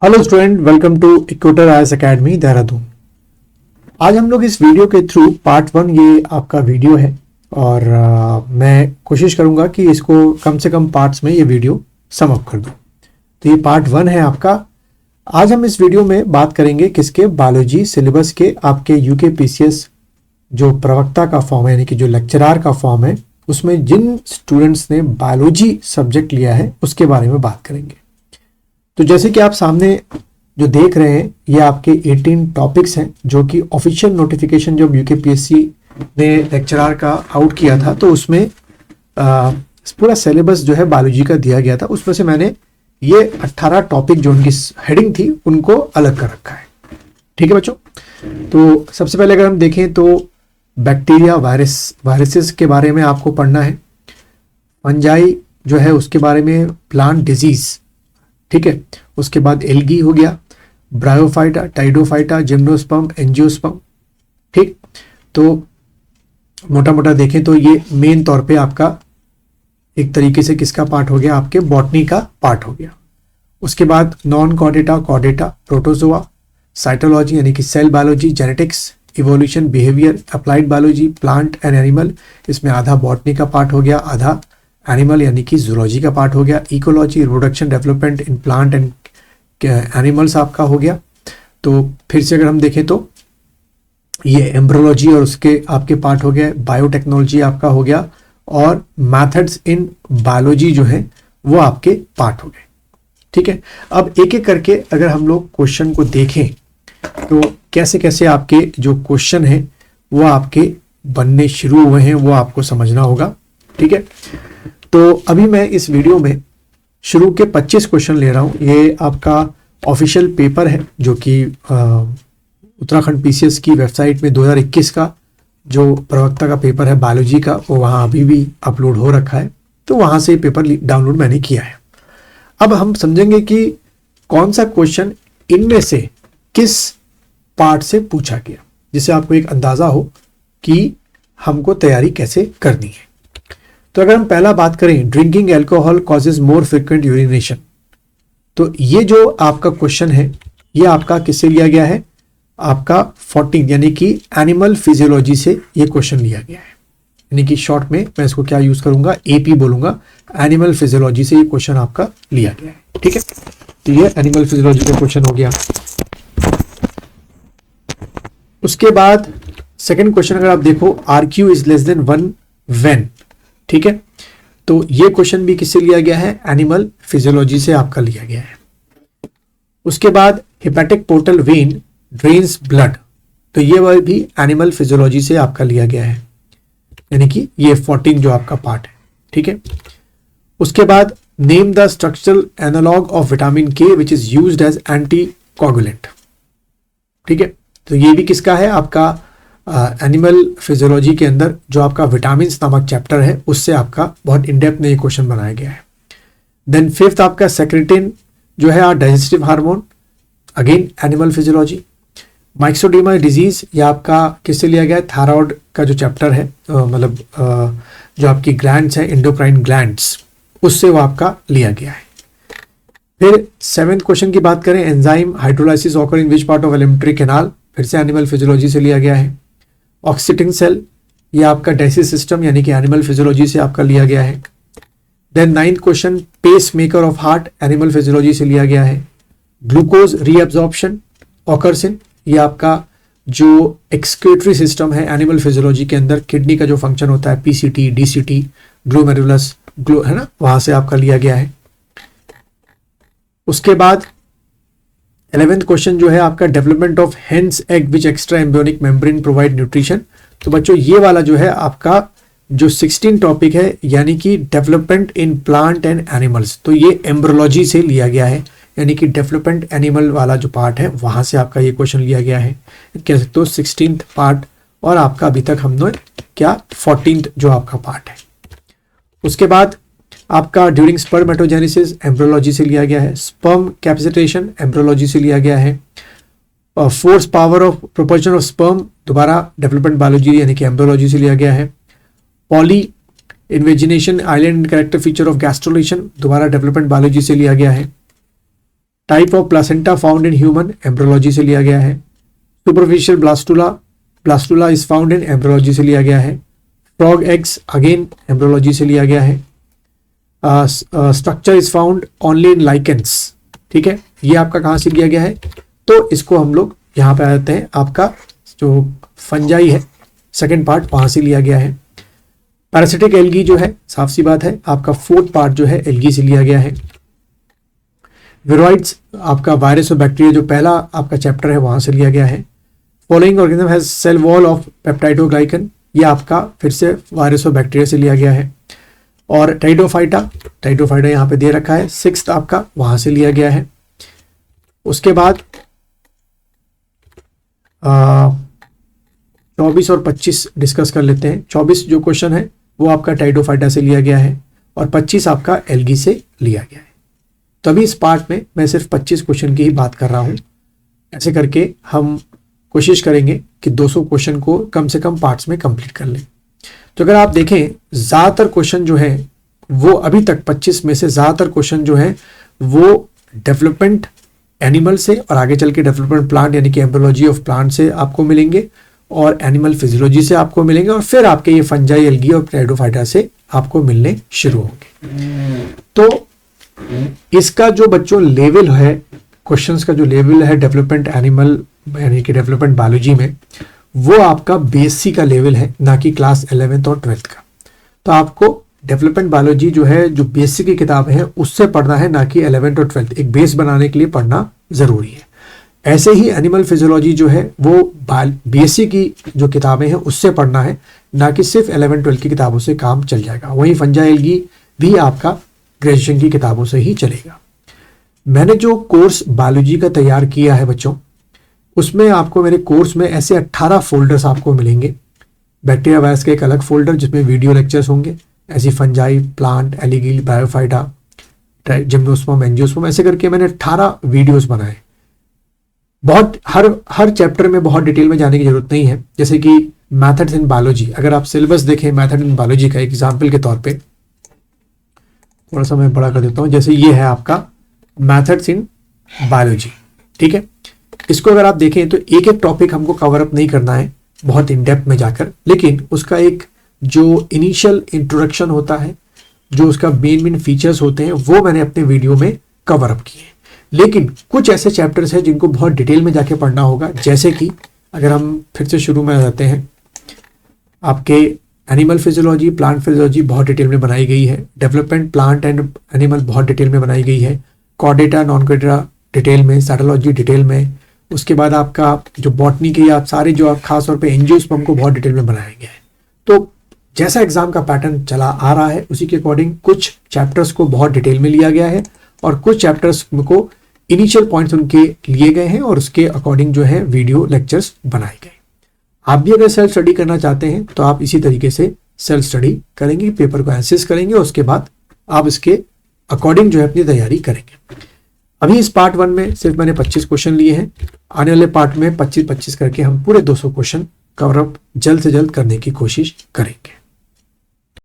Hello student, welcome to Equator IAS Academy Dehradun. आज हम लोग इस वीडियो के थ्रू पार्ट 1 ये आपका वीडियो है और मैं कोशिश करूंगा कि इसको कम से कम पार्ट्स में ये वीडियो सम अप कर दूं। तो ये पार्ट 1 है आपका। आज हम इस वीडियो में बात करेंगे किसके, बायोलॉजी सिलेबस के आपके यूके पीसीएस जो प्रवक्ता का फॉर्म है, यानी कि जो लेक्चरार का फॉर्म है, उसमें जिन स्टूडेंट्स ने बायोलॉजी सब्जेक्ट लिया है उसके बारे में बात करेंगे। तो जैसे कि आप सामने जो देख रहे हैं ये आपके 18 टॉपिक्स हैं जो कि ऑफिशियल नोटिफिकेशन जब यूकेपीएससी ने लेक्चरर का आउट किया था तो उसमें पूरा सिलेबस जो है बायोलॉजी का दिया गया था। उसमें से मैंने ये 18 टॉपिक जो उनकी हेडिंग थी उनको अलग कर रखा है। ठीक है बच्चों, तो सबसे पहले अगर हम देखें तो बैक्टीरिया, वायरसेस के बारे में आपको पढ़ना है। फंजाई जो है उसके बारे में, प्लांट डिजीज, ठीक है। उसके बाद एल्गी हो गया, ब्रायोफाइटा, टाइडोफाइटा, जिम्नोस्पर्म, एंजियोस्पर्म। ठीक, तो मोटा मोटा देखें तो ये मेन तौर पे आपका एक तरीके से किसका पार्ट हो गया, आपके बॉटनी का पार्ट हो गया। उसके बाद non chordata, chordata, protozoa, cytology यानी कि cell biology, genetics, evolution, behaviour, applied biology, plant and animal, इसमें आधा बॉटनी का पार्ट हो गया, आधा एनिमल यानी कि जूलॉजी का पार्ट हो गया। Ecology, reproduction, development in plant and animals आपका हो गया। तो फिर से अगर हम देखें तो ये एम्ब्रोलॉजी और उसके आपके पार्ट हो गया। बायोटेक्नोलॉजी आपका हो गया और मैथड्स इन बायोलॉजी जो है वो आपके पार्ट हो गए। ठीक है, अब एक एक करके अगर हम लोग क्वेश्चन को देखें तो कैसे कैसे आपके जो क्वेश्चन है वो आपके बनने शुरू हुए हैं वो आपको समझना होगा। ठीक है, तो अभी मैं इस वीडियो में शुरू के 25 क्वेश्चन ले रहा हूं। ये आपका ऑफिशियल पेपर है जो कि उत्तराखंड पीसीएस की वेबसाइट में 2021 का जो प्रवक्ता का पेपर है बायोलॉजी का, वो वहां अभी भी अपलोड हो रखा है। तो वहां से पेपर डाउनलोड मैंने किया है। अब हम समझेंगे कि कौन सा क्वेश्चन इनमें से किस पार्ट से पूछा गया, जिससे आपको एक अंदाजा हो कि हमको तैयारी कैसे करनी है। तो अगर हम पहला बात करें, ड्रिंकिंग एल्कोहल कॉजेज मोर फ्रिक्वेंट यूरिनेशन, तो ये जो आपका क्वेश्चन है ये आपका किससे लिया गया है, आपका 14 यानी कि एनिमल फिजियोलॉजी से ये क्वेश्चन लिया गया है। यानी कि शॉर्ट में मैं इसको क्या यूज करूंगा, एपी बोलूंगा। एनिमल फिजियोलॉजी से ये क्वेश्चन आपका लिया गया है। ठीक है, तो ये एनिमल फिजियोलॉजी का क्वेश्चन हो गया। उसके बाद सेकेंड क्वेश्चन अगर आप देखो, RQ is less than 1 when. ठीक है, तो ये क्वेश्चन भी किससे लिया गया है, एनिमल फिजियोलॉजी से आपका लिया गया है। उसके बाद hepatic portal vein drains blood, तो ये भी एनिमल फिजियोलॉजी से आपका लिया गया है, यानी कि ये 14 जो आपका पार्ट है। ठीक है, उसके बाद name the structural analogue of vitamin K which is used as anticoagulant. ठीक है, तो ये भी किसका है, आपका एनिमल फिजियोलॉजी के अंदर जो आपका विटामिन नामक चैप्टर है उससे आपका बहुत इनडेप्थ में ये क्वेश्चन बनाया गया है। देन फिफ्थ आपका सेक्रेटिन जो है digestive hormone, again animal physiology. Myxoedema disease ये आपका किससे लिया गया है, थायराइड का जो चैप्टर है, मतलब जो आपकी ग्लैंड्स है, एंडोक्राइन ग्लैंड्स, उससे वो आपका लिया गया है। फिर सेवेंथ क्वेश्चन की बात करें, enzyme hydrolysis occur in which part of alimentary canal, फिर से एनिमल फिजियोलॉजी से लिया गया है। ऑक्सीटिन सेल ये आपका डाइजेस्टिव सिस्टम यानी कि एनिमल फिजियोलॉजी से आपका लिया गया है। Then ninth question, pacemaker of heart, animal physiology से लिया गया है। ग्लूकोज रीअब्जॉर्प्शन ऑकर्स इन, ये आपका जो एक्सक्रीटरी सिस्टम है एनिमल फिजियोलॉजी के अंदर, किडनी का जो फंक्शन होता है, पीसीटी, डीसीटी, ग्लोमेरुलस है ना, वहां से आपका लिया गया है। उसके बाद 11th क्वेश्चन जो है आपका, development of hence egg which extra embryonic membrane provide nutrition. तो बच्चों ये वाला जो है आपका जो 16 टॉपिक है यानी कि development in plant and animals, तो ये एम्ब्रोलॉजी से लिया गया है, यानी कि डेवलपमेंट एनिमल वाला जो पार्ट है वहां से आपका ये क्वेश्चन लिया गया है। कह सकते हो 16th पार्ट, और आपका अभी तक हमने क्या 14th जो आपका पार्ट है। उसके बाद आपका ड्यूरिंग स्पर्मेटोजेनेसिस एम्ब्रियोलॉजी से लिया गया है। स्पर्म कैपेसिटेशन एम्ब्रियोलॉजी से लिया गया है। Force power of proportion of sperm दोबारा डेवलपमेंट बायोलॉजी यानी कि एम्ब्रियोलॉजी से लिया गया है। Poly invagination island character feature of gastrulation दोबारा डेवलपमेंट बायोलॉजी से लिया गया है। Type of placenta found in human, embryology से लिया गया है। Superficial blastula, blastula is found in, embryology से लिया गया है। फ्रॉग एग्स, अगेन एम्ब्रियोलॉजी से लिया गया है। Structure is found only in lichens, ठीक है, ये आपका कहाँ से लिया गया है, तो इसको हम लोग यहाँ पे आ जाते हैं, आपका जो फंजाई है सेकेंड पार्ट वहाँ से लिया गया है। पैरासिटिक एल्गी जो है, साफ सी बात है, आपका फोर्थ पार्ट जो है एल्गी से लिया गया है। विरोइड्स, आपका वायरस और बैक्टीरिया जो पहला आपका चैप्टर है वहाँ से लिया गया है। Following organism has cell wall of peptidoglycan, ये आपका फिर से वायरस और बैक्टीरिया से लिया गया है। और टाइडोफाइटा, टाइडोफाइटा यहाँ पे दे रखा है, सिक्स्थ आपका वहाँ से लिया गया है। उसके बाद 24 और 25 डिस्कस कर लेते हैं। 24 जो क्वेश्चन है वो आपका टाइडोफाइटा से लिया गया है और 25 आपका एल्गी से लिया गया है। तो अभी इस पार्ट में मैं सिर्फ 25 क्वेश्चन की ही बात कर रहा हूँ। ऐसे करके हम कोशिश करेंगे कि 200 क्वेश्चन को कम से कम पार्ट्स में कंप्लीट कर लें। तो अगर आप देखें ज़्यादातर क्वेश्चन जो है वो अभी तक 25 में से ज़्यादातर क्वेश्चन जो है वो डेवलपमेंट एनिमल से और आगे चल के डेवलपमेंट प्लांट यानी कि एम्ब्रियोलॉजी ऑफ प्लांट से आपको मिलेंगे और एनिमल फिजियोलॉजी से आपको मिलेंगे और फिर आपके ये फंजाई, एल्गी और टाइडोफाइटा से आपको मिलने शुरू होंगे। तो इसका जो बच्चों लेवल है, क्वेश्चंस का जो लेवल है डेवलपमेंट एनिमल यानी कि डेवलपमेंट बायोलॉजी में, वो आपका बेसिक का लेवल है, ना कि क्लास 11th और 12th का। तो आपको डेवलपमेंट बायोलॉजी जो है, जो बेसिक की किताबें हैं उससे पढ़ना है, ना कि 11th और 12th। एक बेस बनाने के लिए पढ़ना जरूरी है। ऐसे ही एनिमल फिजियोलॉजी जो है वो बेसिक की जो किताबें हैं उससे पढ़ना है, ना कि सिर्फ 11-12 की किताबों से काम चल जाएगा। वहीं फंजाई, एल्गी भी आपका ग्रेजुएशन की किताबों से ही चलेगा। मैंने जो कोर्स बायोलॉजी का तैयार किया है बच्चों, उसमें आपको मेरे कोर्स में ऐसे 18 फोल्डर्स आपको मिलेंगे। बैक्टीरिया वायरस का एक अलग फोल्डर जिसमें वीडियो लेक्चर्स होंगे, ऐसी fungi, plant, algae, Bryophyta, gymnosperm, angiosperm, ऐसे करके मैंने 18 वीडियोस बनाए। बहुत हर चैप्टर में बहुत डिटेल में जाने की जरूरत नहीं है। जैसे कि मैथड्स इन बायोलॉजी, अगर आप सिलेबस देखें मैथड इन बायोलॉजी का एग्जाम्पल के तौर पे, थोड़ा सा मैं बड़ा कर देता हूँ, जैसे ये है आपका मैथड्स इन बायोलॉजी, ठीक है। इसको अगर आप देखें तो एक एक टॉपिक हमको कवर अप नहीं करना है बहुत इन डेप्थ में जाकर, लेकिन उसका एक जो इनिशियल इंट्रोडक्शन होता है, जो उसका मेन फीचर्स होते हैं, वो मैंने अपने वीडियो में कवर अप किए। लेकिन कुछ ऐसे चैप्टर्स हैं जिनको बहुत डिटेल में जाके पढ़ना होगा। जैसे कि अगर हम फिर से शुरू में आ जाते हैं, आपके एनिमल फिजियोलॉजी, प्लांट फिजियोलॉजी बहुत डिटेल में बनाई गई है। डेवलपमेंट प्लांट एंड एनिमल बहुत डिटेल में बनाई गई है। कॉर्डेटा, नॉन कॉर्डेटा डिटेल में, साइटोलॉजी डिटेल में। उसके बाद आपका जो बॉटनी के आप सारे जो आप खास तौर पे एंजियोस्पर्म को बहुत डिटेल में बनाया गया है। तो जैसा एग्जाम का पैटर्न चला आ रहा है उसी के अकॉर्डिंग कुछ चैप्टर्स को बहुत डिटेल में लिया गया है और कुछ चैप्टर्स को इनिशियल पॉइंट्स उनके लिए गए हैं और उसके अकॉर्डिंग जो है वीडियो लेक्चर्स बनाए गए। आप भी अगर सेल्फ स्टडी करना चाहते हैं तो आप इसी तरीके से सेल्फ स्टडी करेंगे, पेपर को एनालिसिस करेंगे और उसके बाद आप इसके अकॉर्डिंग जो है अपनी तैयारी करेंगे। अभी इस पार्ट 1 में सिर्फ मैंने 25 क्वेश्चन लिए हैं। आने वाले पार्ट में 25-25 करके हम पूरे 200 क्वेश्चन कवर अप जल्द से जल्द करने की कोशिश करेंगे।